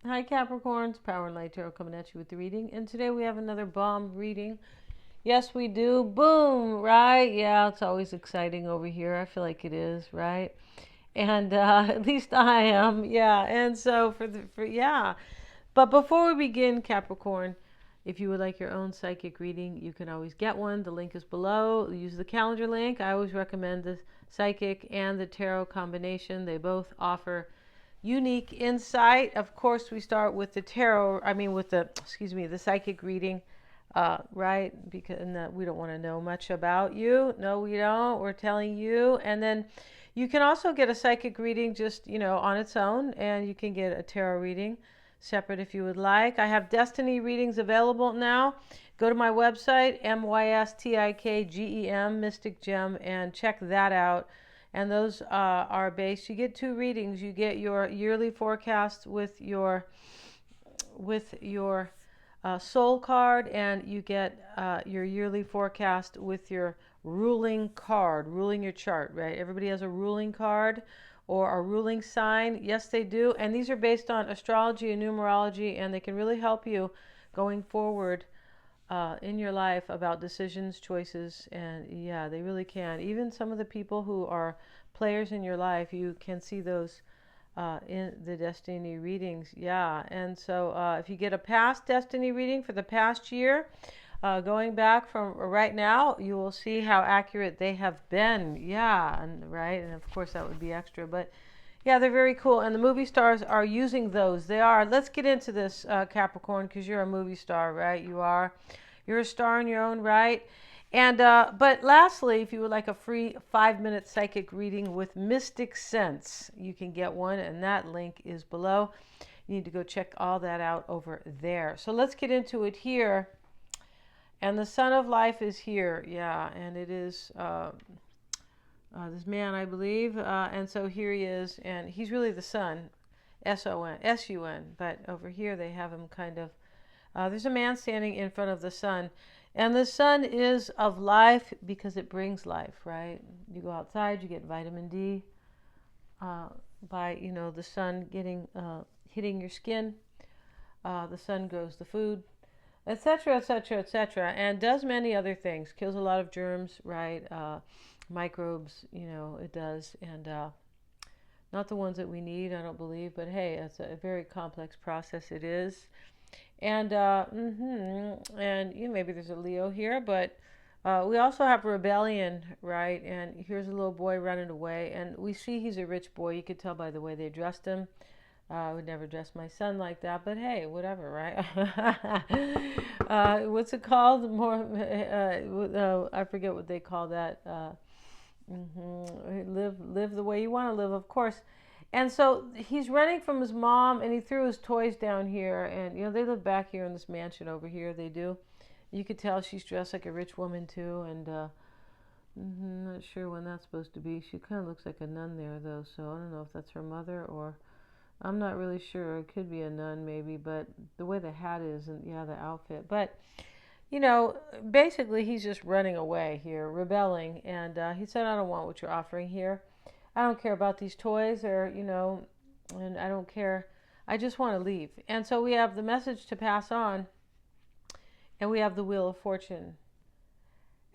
Hi Capricorns, Power and Light Tarot coming at you with the reading. And today we have another bomb reading. Yes, we do. Boom, right? Yeah, it's always exciting over here. I feel like it is, right? And at least I am. Yeah. And so yeah. But before we begin, Capricorn, if you would like your own psychic reading, you can always get one. The link is below. Use the calendar link. I always recommend the psychic and the tarot combination. They both offer unique insight. Of course, we start with the tarot, with the, excuse me, the psychic reading, right? Because we don't want to know much about you. No, we don't. We're telling you. And then you can also get a psychic reading just, on its own, and you can get a tarot reading separate if you would like. I have destiny readings available now. Go to my website, MYSTIKGEM, Mystic Gem, and check that out. And those are based. You get two readings. You get your yearly forecast with your soul card, and you get your yearly forecast with your ruling card, ruling your chart. Right? Everybody has a ruling card or a ruling sign. Yes, they do. And these are based on astrology and numerology, and they can really help you going forward in your life about decisions, choices, and yeah, they really can. Even some of the people who are players in your life, you can see those in the destiny readings. Yeah, and so if you get a past destiny reading for the past year, going back from right now, you will see how accurate they have been. Yeah, and right, and of course that would be extra, but yeah, they're very cool, and the movie stars are using those. They are. Let's get into this, Capricorn, because you're a movie star, right? You are. You're a star in your own right. And but lastly, if you would like a free 5-minute psychic reading with Mystic Sense, you can get one, and that link is below. You need to go check all that out over there. So let's get into it here. And the Sun of Life is here, yeah, and it is this man, I believe, and so here he is, and he's really the Sun, S-O-N, but over here they have him kind of. There's a man standing in front of the sun. And the sun is of life because it brings life, right? You go outside, you get vitamin D by, the sun hitting your skin. The sun grows the food, etc., etc., etc., and does many other things. Kills a lot of germs, right? Microbes, it does. And not the ones that we need, I don't believe, but hey, it's a very complex process. It is. And maybe there's a Leo here, but we also have rebellion, right? And here's a little boy running away, and we see he's a rich boy. You could tell by the way they dressed him. I would never dress my son like that, but hey, whatever, right? What's it called? I forget what they call that. Live the way you want to live, of course. And so he's running from his mom, and he threw his toys down here. And they live back here in this mansion over here. They do. You could tell she's dressed like a rich woman too, and not sure when that's supposed to be. She kind of looks like a nun there, though. So I don't know if that's her mother or I'm not really sure. It could be a nun, maybe, but the way the hat is, and yeah, the outfit. But basically, he's just running away here, rebelling, and he said, "I don't want what you're offering here. I don't care about these toys, or and I don't care. I just want to leave." And so we have the message to pass on, and we have the Wheel of Fortune.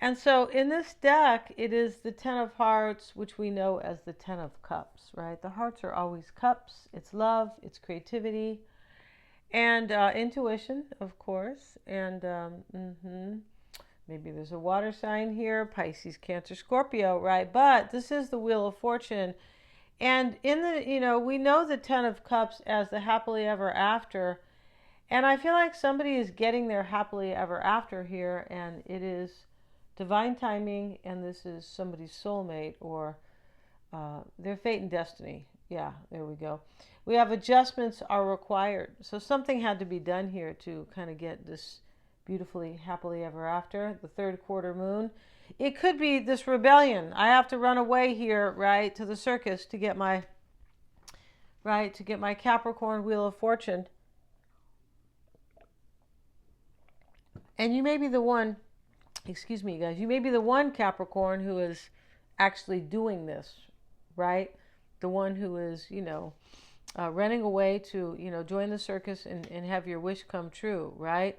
And so in this deck, it is the Ten of Hearts, which we know as the Ten of Cups, right? The hearts are always cups. It's love, it's creativity, and intuition, of course. And maybe there's a water sign here, Pisces, Cancer, Scorpio, right? But this is the Wheel of Fortune. And in the, we know the Ten of Cups as the happily ever after. And I feel like somebody is getting their happily ever after here, and it is divine timing, and this is somebody's soulmate or their fate and destiny. Yeah, there we go. We have adjustments are required. So something had to be done here to kind of get this beautifully happily ever after, the third quarter moon. It could be this rebellion. I have to run away here, right, to the circus to get my Capricorn Wheel of Fortune. And you may be the one, excuse me, guys, you may be the one Capricorn who is actually doing this, right? The one who is, running away to, join the circus and have your wish come true, right?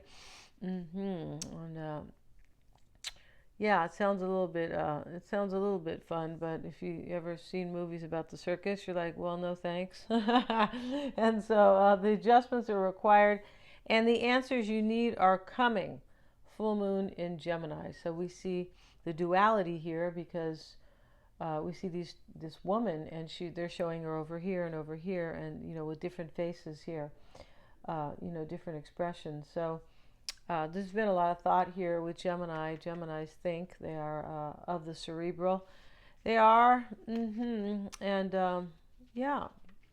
And yeah, it sounds a little bit fun, but if you ever seen movies about the circus, you're like, well, no thanks. And so the adjustments are required, and the answers you need are coming. Full moon in Gemini. So we see the duality here because we see this woman, and they're showing her over here and with different faces here, different expressions. So there's been a lot of thought here with Gemini. Geminis think they are of the cerebral. They are, and yeah,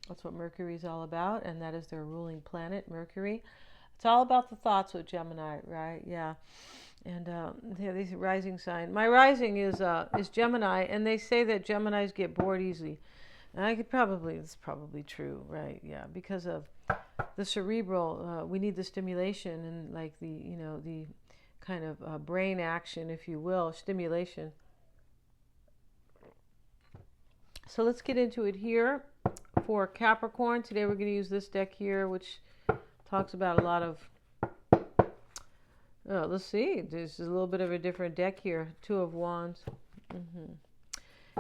that's what Mercury is all about, and that is their ruling planet, Mercury. It's all about the thoughts with Gemini, right? Yeah. And yeah, these rising sign. My rising is Gemini, and they say that Geminis get bored easily. And it's probably true, right? Yeah, because of the cerebral, we need the stimulation and like the kind of brain action, if you will, stimulation. So let's get into it here for Capricorn. Today we're going to use this deck here, which talks about a lot of let's see. There's a little bit of a different deck here. Two of Wands.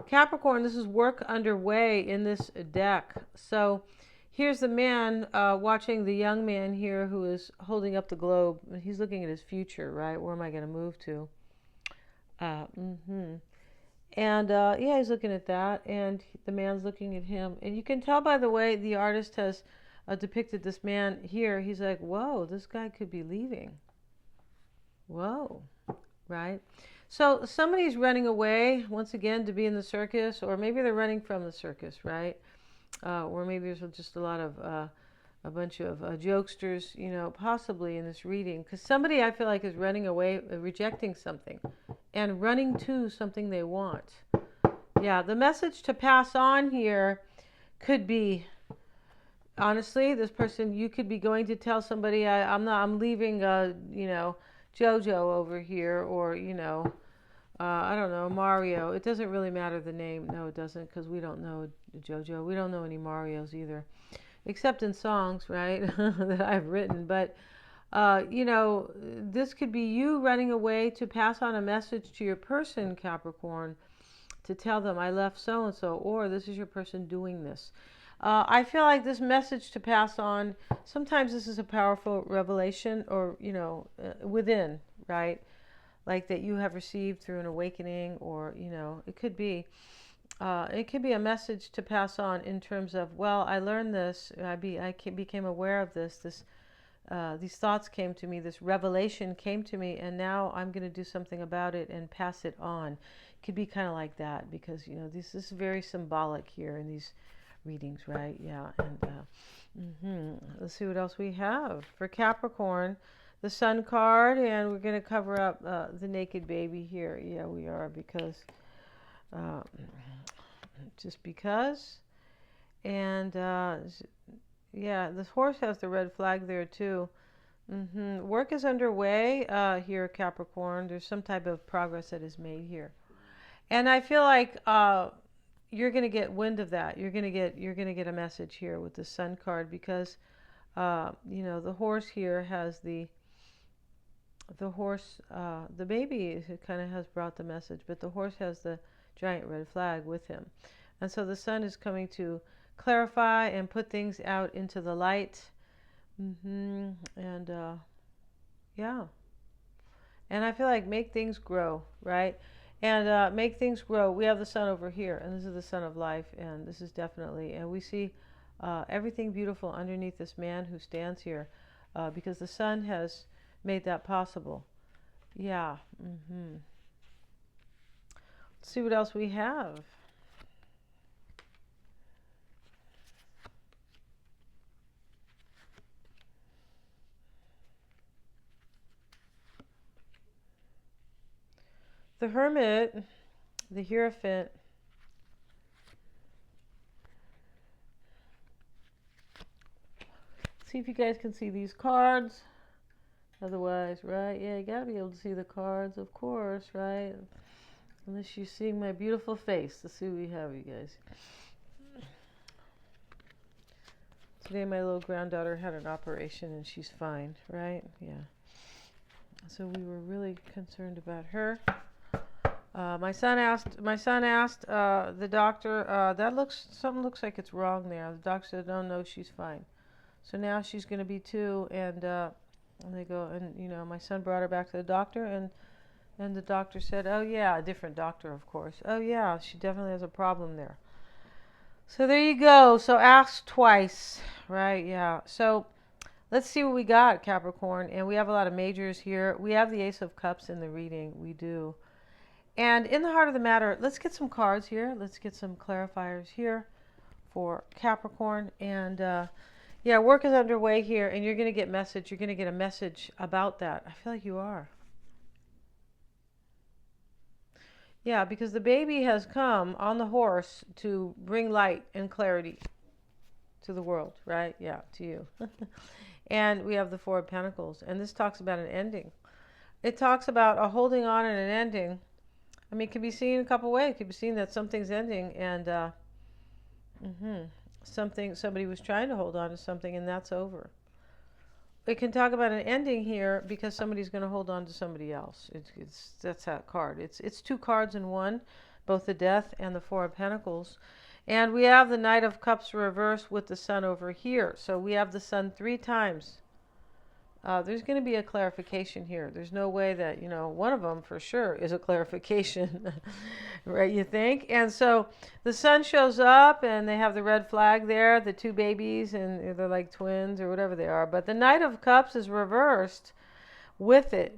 Capricorn, this is work underway in this deck. So here's the man watching the young man here who is holding up the globe. He's looking at his future, right? Where am I going to move to? And yeah, he's looking at that, and the man's looking at him. And you can tell by the way the artist has depicted this man here. He's like, whoa, this guy could be leaving. Whoa, right? So somebody's running away once again to be in the circus, or maybe they're running from the circus, right? Or maybe there's just a lot of a bunch of jokesters, possibly in this reading, because somebody I feel like is running away, rejecting something, and running to something they want. Yeah, the message to pass on here could be, honestly, this person, you could be going to tell somebody, I'm leaving, Jojo over here, or I don't know, Mario. It doesn't really matter the name. No, it doesn't, because we don't know Jojo. We don't know any Marios either, except in songs, right, that I've written. But this could be you running away to pass on a message to your person, Capricorn, to tell them I left so and so, or this is your person doing this. I feel like this message to pass on, sometimes this is a powerful revelation, or, within, right? Like that you have received through an awakening, or, it could be a message to pass on in terms of, well, I learned this, I became aware of this, these thoughts came to me, this revelation came to me, and now I'm going to do something about it and pass it on. It could be kind of like that, because, this is very symbolic here in these readings, right? Yeah. And let's see what else we have for Capricorn. The Sun card, and we're going to cover up the naked baby here. Yeah, we are, because just because. And yeah, this horse has the red flag there too. Work is underway here, Capricorn. There's some type of progress that is made here, and I feel like you're going to get wind of that. You're going to get a message here with the Sun card, because the horse here has the horse, the baby kind of has brought the message, but the horse has the giant red flag with him. And so the Sun is coming to clarify and put things out into the light. And yeah. And I feel like make things grow, right? And make things grow. We have the Sun over here, and this is the Sun of life, and this is definitely, and we see everything beautiful underneath this man who stands here, because the Sun has made that possible. Yeah. Let's see what else we have. The Hermit, the Hierophant. See if you guys can see these cards. Otherwise, right? Yeah, you gotta be able to see the cards, of course, right? Unless you're seeing my beautiful face. Let's see what we have, you guys. Today my little granddaughter had an operation and she's fine, right? Yeah. So we were really concerned about her. My son asked the doctor, something looks like it's wrong there. The doctor said, no, she's fine. So now she's going to be 2, and they go, and my son brought her back to the doctor, and the doctor said, oh yeah, a different doctor, of course. Oh yeah, she definitely has a problem there. So there you go. So ask twice, right? Yeah. So let's see what we got, Capricorn. And we have a lot of majors here. We have the Ace of Cups in the reading. We do. And in the heart of the matter, let's get some cards here. Let's get some clarifiers here for Capricorn. And yeah, work is underway here, and you're going to get message. You're going to get a message about that. I feel like you are. Yeah, because the baby has come on the horse to bring light and clarity to the world, right? Yeah, to you. And we have the Four of Pentacles, and this talks about an ending. It talks about a holding on and an ending. I mean, it can be seen a couple ways. It can be seen that something's ending, and somebody was trying to hold on to something, and that's over. It can talk about an ending here because somebody's going to hold on to somebody else. That's that card. It's 2 cards in one, both the Death and the Four of Pentacles. And we have the Knight of Cups reversed with the Sun over here. So we have the Sun 3 times. There's going to be a clarification here. There's no way that, one of them for sure is a clarification, right, you think? And so the Sun shows up, and they have the red flag there, the 2 babies, and they're like twins or whatever they are. But the Knight of Cups is reversed with it.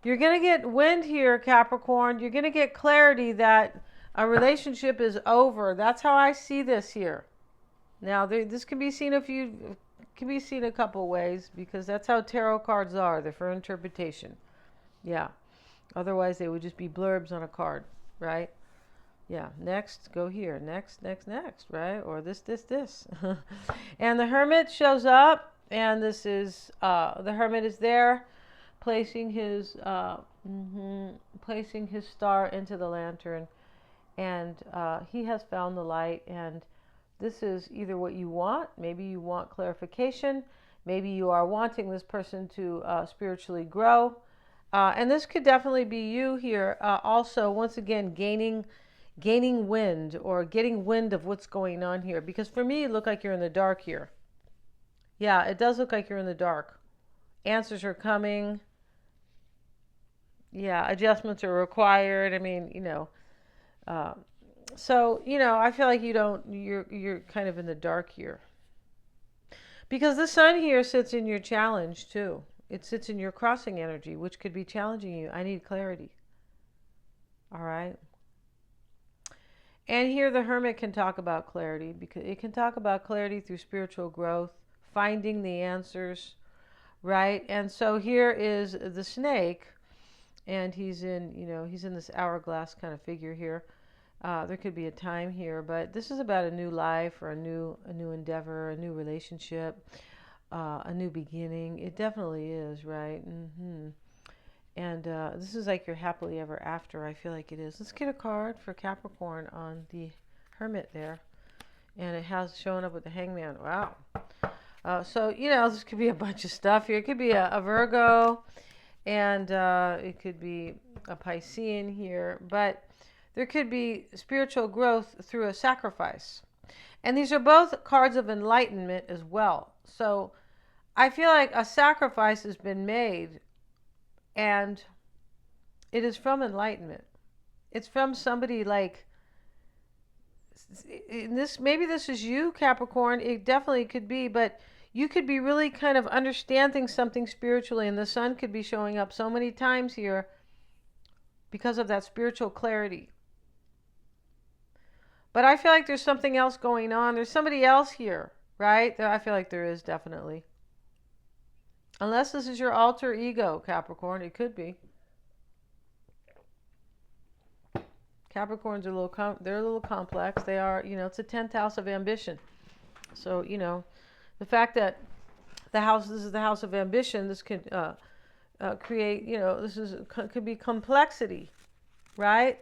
You're going to get wind here, Capricorn. You're going to get clarity that a relationship is over. That's how I see this here. Now, this can be seen a couple ways, because that's how tarot cards are. They're for interpretation. Yeah. Otherwise, they would just be blurbs on a card, right? Yeah. Next, go here. Next, right? Or this. And the Hermit shows up, and this is, the Hermit is there, placing his star into the lantern, and he has found the light, and this is either what you want. Maybe you want clarification. Maybe you are wanting this person to spiritually grow. And this could definitely be you here. Also, once again, gaining wind, or getting wind of what's going on here. Because for me, it looked like you're in the dark here. Yeah, it does look like you're in the dark. Answers are coming. Yeah, adjustments are required. I mean, so, I feel like you're kind of in the dark here. Because the Sun here sits in your challenge too. It sits in your crossing energy, which could be challenging you. I need clarity. All right. And here the Hermit can talk about clarity, because it can talk about clarity through spiritual growth, finding the answers, right? And so here is the Snake, and he's in this hourglass kind of figure here. There could be a time here, but this is about a new life, or a new endeavor, a new relationship, a new beginning. It definitely is, right? And this is like your happily ever after. I feel like it is. Let's get a card for Capricorn on the Hermit there, and it has shown up with the Hangman. Wow. So this could be a bunch of stuff here. It could be a Virgo, and it could be a Piscean here, but there could be spiritual growth through a sacrifice. And these are both cards of enlightenment as well. So I feel like a sacrifice has been made, and it is from enlightenment. It's from somebody like this. Maybe this is you, Capricorn. It definitely could be, but you could be really kind of understanding something spiritually, and the Sun could be showing up so many times here because of that spiritual clarity. But I feel like there's something else going on. There's somebody else here, right? I feel like there is, definitely. Unless this is your alter ego, Capricorn. It could be. Capricorns are they're a little complex. They are, it's a 10th house of ambition. So, the fact that this is the house of ambition, this could create, could be complexity, right?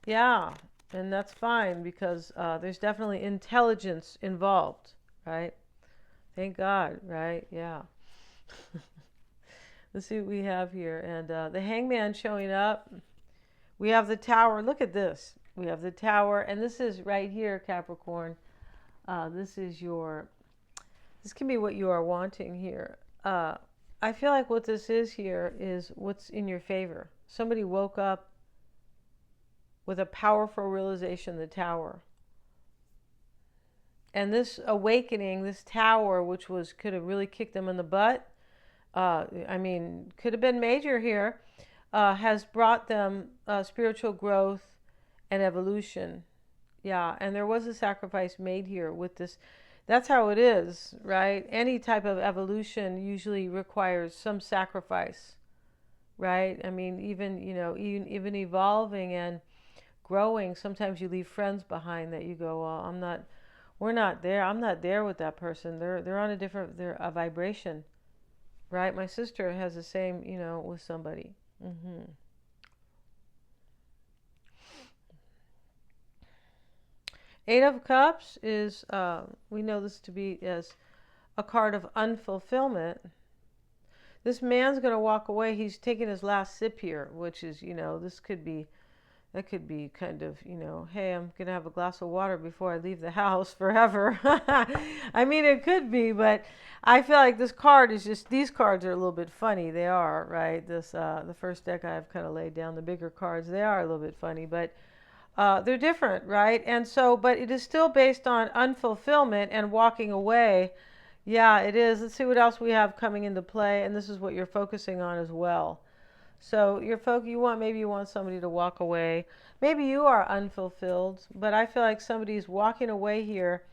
Yeah. And that's fine, because there's definitely intelligence involved, right? Thank God, right? Yeah. Let's see what we have here. And the hangman showing up. We have the tower. Look at this. We have the tower. And this is right here, Capricorn. This is your, this can be what you are wanting here. I feel like what this is here is what's in your favor. Somebody woke up with a powerful realization, the tower. And this awakening, this tower, which was could have really kicked them in the butt, I mean, could have been major here, has brought them spiritual growth and evolution. Yeah, and there was a sacrifice made here with this. That's how it is, right? Any type of evolution usually requires some sacrifice, right? I mean, even, even evolving and growing, sometimes you leave friends behind that you go, well, we're not there. I'm not there with that person. They're on a different, they're a vibration, right? My sister has the same, with somebody. hmm Eight of Cups is, we know this to be as a card of unfulfillment. This man's going to walk away. He's taking his last sip here, which is, this could be, that could be kind of, hey, I'm going to have a glass of water before I leave the house forever. I mean, it could be, but I feel like this card is just, these cards are a little bit funny. They are, right? This, the first deck I've kind of laid down, the bigger cards, they are a little bit funny, but they're different, right? And so, but it is still based on unfulfillment and walking away. Yeah, it is. Let's see what else we have coming into play, and this is what you're focusing on as well. So maybe you want somebody to walk away. Maybe you are unfulfilled, but I feel like somebody's walking away here,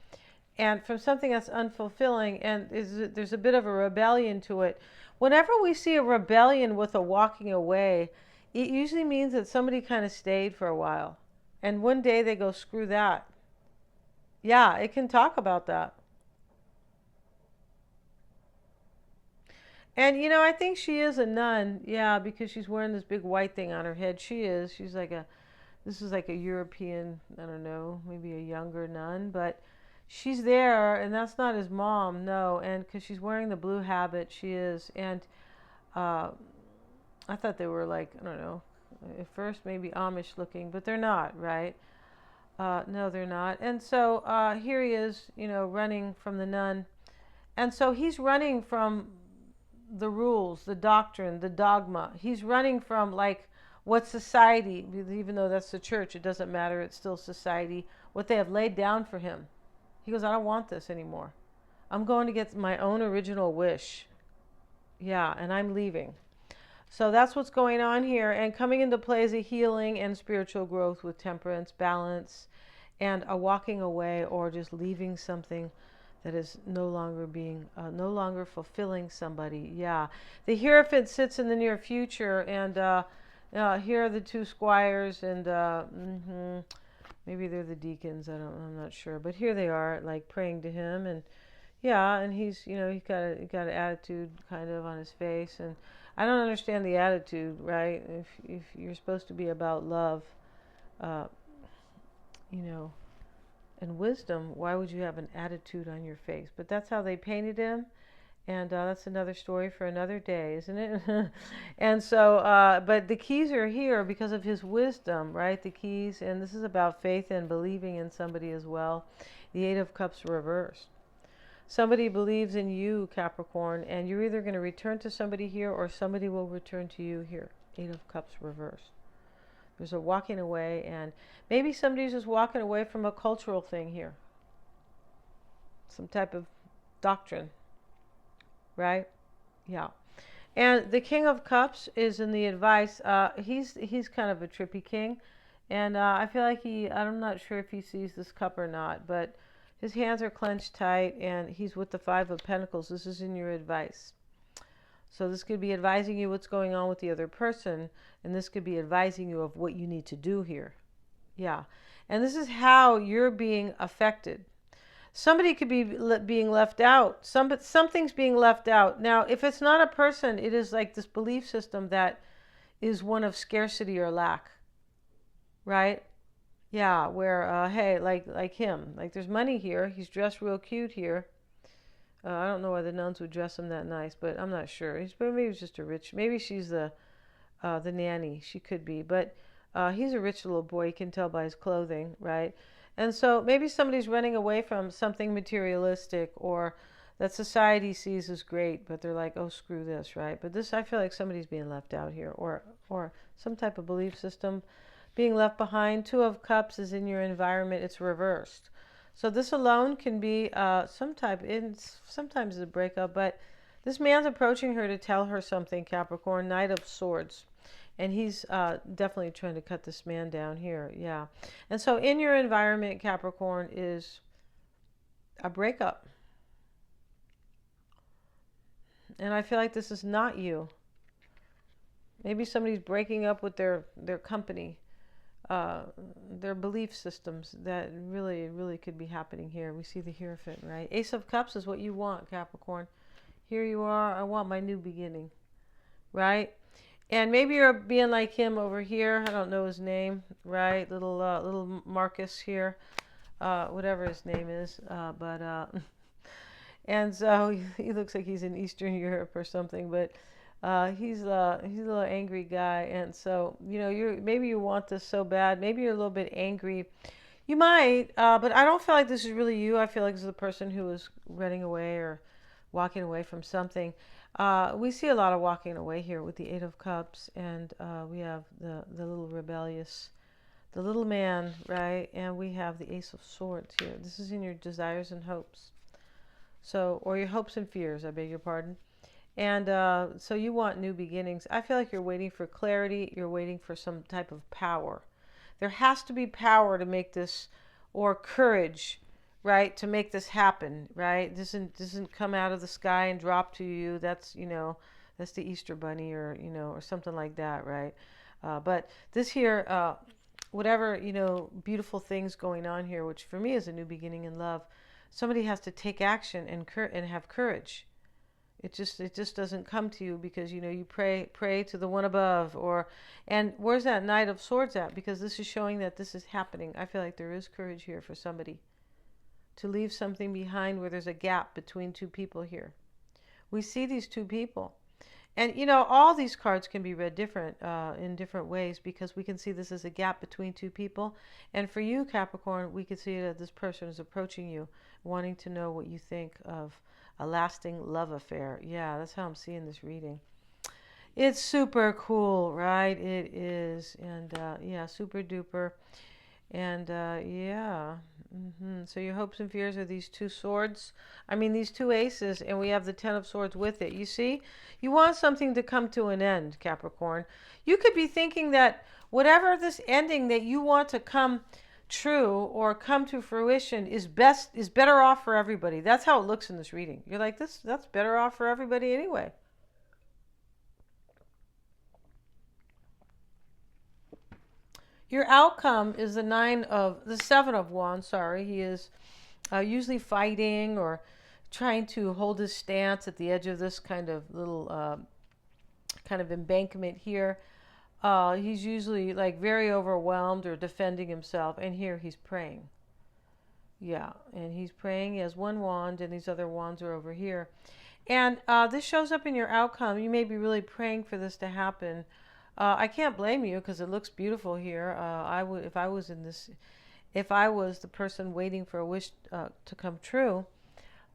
and from something that's unfulfilling, and there's a bit of a rebellion to it. Whenever we see a rebellion with a walking away, it usually means that somebody kind of stayed for a while, and one day they go, screw that. Yeah, it can talk about that. And I think she is a nun, yeah, because she's wearing this big white thing on her head. She is. She's like this is like a European, I don't know, maybe a younger nun, but she's there, and that's not his mom, no. And because she's wearing the blue habit, she is. And uh, I thought they were like, I don't know, at first maybe Amish looking, but they're not, right? No, they're not. And so here he is, running from the nun. And so he's running from the rules, the doctrine, the dogma. He's running from like what society, even though that's the church, it doesn't matter, it's still society, what they have laid down for him. He goes, I don't want this anymore. I'm going to get my own original wish. Yeah, and I'm leaving. So that's what's going on here. And coming into play is a healing and spiritual growth with temperance, balance, and a walking away or just leaving something that is no longer fulfilling somebody. Yeah. The Hierophant sits in the near future, and here are the two squires, and maybe they're the deacons. I'm not sure, but here they are, like praying to him, and yeah, and he's got an attitude kind of on his face, and I don't understand the attitude, right? If you're supposed to be about love, uh, you know, and wisdom, why would you have an attitude on your face? But that's how they painted him, and that's another story for another day, isn't it? And so, but the keys are here because of his wisdom, right? The keys, and this is about faith and believing in somebody as well. The Eight of Cups reversed. Somebody believes in you, Capricorn, and you're either going to return to somebody here or somebody will return to you here. Eight of Cups reversed. There's a walking away, and maybe somebody's just walking away from a cultural thing here. Some type of doctrine, right? Yeah. And the King of Cups is in the advice. He's kind of a trippy king, and I feel like I'm not sure if he sees this cup or not, but his hands are clenched tight, and he's with the Five of Pentacles. This is in your advice. So this could be advising you what's going on with the other person, and this could be advising you of what you need to do here. Yeah. And this is how you're being affected. Somebody could be being left out. Something's being left out. Now, if it's not a person, it is like this belief system that is one of scarcity or lack, right? Yeah, where hey, like him, like there's money here. He's dressed real cute here, I don't know why the nuns would dress him that nice, but I'm not sure. Maybe he's just a rich. Maybe she's the nanny. She could be, but he's a rich little boy. You can tell by his clothing, right? And so maybe somebody's running away from something materialistic or that society sees as great, but they're like, oh, screw this, right? But this, I feel like somebody's being left out here, or some type of belief system being left behind. Two of Cups is in your environment. It's reversed. So this alone can be sometimes it's a breakup, but this man's approaching her to tell her something, Capricorn, Knight of Swords. And he's definitely trying to cut this man down here. Yeah. And so in your environment, Capricorn, is a breakup. And I feel like this is not you. Maybe somebody's breaking up with their company, uh, their belief systems. That really could be happening here. We see the Hierophant, right? Ace of Cups is what you want, Capricorn. Here you are. I want my new beginning, right? And maybe you're being like him over here. I don't know his name, right? Little Marcus here, whatever his name is. And so he looks like he's in Eastern Europe or something. But he's a little angry guy. And so maybe you want this so bad. Maybe you're a little bit angry. You might, but I don't feel like this is really you. I feel like this is the person who is running away or walking away from something. We see a lot of walking away here with the Eight of Cups, and we have the little rebellious, the little man, right? And we have the Ace of Swords here. This is in your desires and hopes. So, or your hopes and fears, I beg your pardon. And so you want new beginnings. I feel like you're waiting for clarity. You're waiting for some type of power. There has to be power to make this, or courage, right, to make this happen, right? This doesn't come out of the sky and drop to you. That's that's the Easter Bunny, or or something like that, right? But this here, whatever beautiful things going on here, which for me is a new beginning in love. Somebody has to take action and have courage. It just doesn't come to you because you pray to the one above, and where's that Knight of Swords at? Because this is showing that this is happening. I feel like there is courage here for somebody to leave something behind where there's a gap between two people here. We see these two people. And, all these cards can be read in different ways, because we can see this as a gap between two people. And for you, Capricorn, we could see that this person is approaching you, wanting to know what you think of a lasting love affair. Yeah, that's how I'm seeing this reading. It's super cool, right? It is. And, yeah, super duper. And yeah. So your hopes and fears are these two swords. I mean, these two aces, and we have the Ten of Swords with it. You see, you want something to come to an end, Capricorn. You could be thinking that whatever this ending that you want to come true or come to fruition is better off for everybody. That's how it looks in this reading. You're like, that's better off for everybody anyway. Your outcome is the Seven of Wands. Sorry, he is usually fighting or trying to hold his stance at the edge of this kind of little kind of embankment here. He's usually like very overwhelmed or defending himself, and here he's praying. Yeah, and he's praying. He has one wand, and these other wands are over here. And this shows up in your outcome. You may be really praying for this to happen. I can't blame you because it looks beautiful here. I would, if I was in this, if I was the person waiting for a wish to come true.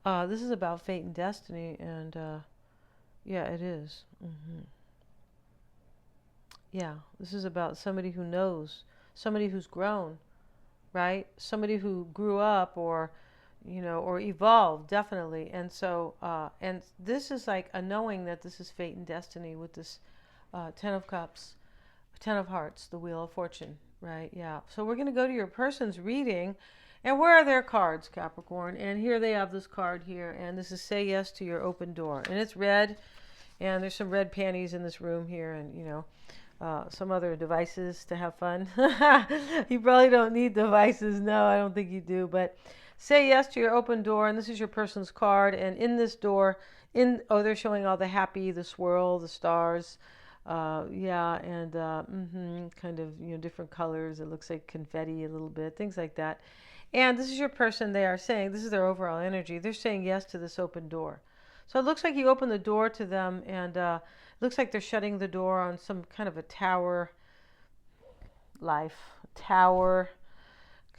This is about fate and destiny, and yeah, it is. Yeah, this is about somebody who knows, somebody who's grown, right? Somebody who grew up, or or evolved, definitely. And so, and this is like a knowing that this is fate and destiny with this Ten of Cups, Ten of Hearts, the Wheel of Fortune, right? Yeah. So we're going to go to your person's reading. And where are their cards, Capricorn? And here they have this card here. And this is Say Yes to Your Open Door. And it's red. And there's some red panties in this room here. And, some other devices to have fun. You probably don't need devices. No, I don't think you do. But say yes to your open door. And this is your person's card. And in this door, they're showing all the happy, the swirl, the stars. Yeah, and kind of different colors. It looks like confetti a little bit, things like that. And this is your person. They are saying, this is their overall energy. They're saying yes to this open door. So it looks like you open the door to them, and it looks like they're shutting the door on some kind of a tower life, tower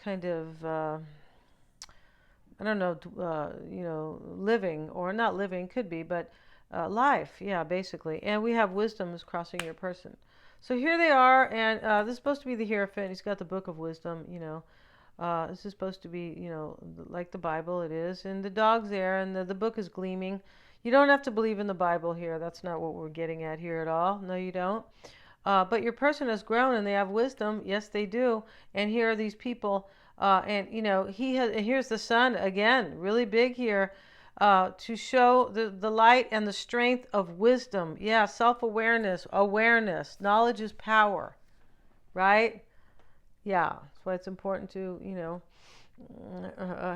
kind of, I don't know, living or not living, could be, but life, yeah, basically. And we have wisdom is crossing your person. So here they are, and this is supposed to be the Hierophant. He's got the book of wisdom, this is supposed to be, like the Bible it is. And the dog's there, and the book is gleaming. You don't have to believe in the Bible here. That's not what we're getting at here at all. No, you don't. But your person has grown and they have wisdom. Yes, they do. And here are these people. And, he has, and here's the sun again, really big here. To show the light and the strength of wisdom. Yeah, self-awareness, awareness. Knowledge is power, right? Yeah, that's why it's important to,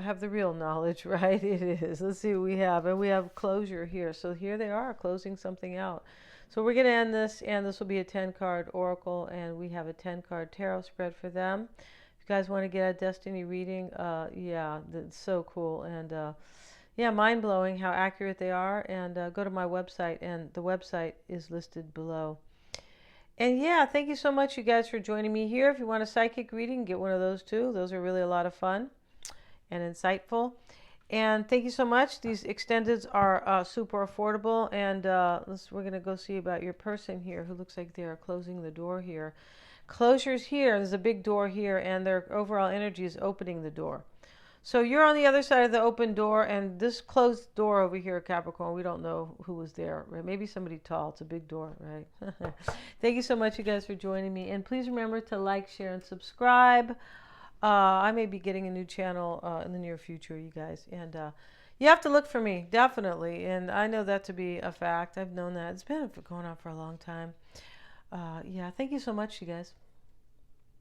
have the real knowledge, right? It is. Let's see what we have. And we have closure here. So here they are closing something out. So we're going to end this, and this will be a 10-card oracle, and we have a 10-card tarot spread for them. If you guys want to get a destiny reading, yeah, that's so cool. And yeah, mind-blowing how accurate they are. And go to my website, and the website is listed below. And yeah, thank you so much, you guys, for joining me here. If you want a psychic reading, get one of those too. Those are really a lot of fun and insightful. And thank you so much. These extendeds are super affordable. And we're going to go see about your person here who looks like they are closing the door here. Closure's here. There's a big door here, and their overall energy is opening the door. So you're on the other side of the open door, and this closed door over here, Capricorn, we don't know who was there. Right? Maybe somebody tall. It's a big door, right? Thank you so much, you guys, for joining me. And please remember to like, share, and subscribe. I may be getting a new channel in the near future, you guys. And you have to look for me, definitely. And I know that to be a fact. I've known that. It's been going on for a long time. Yeah, thank you so much, you guys.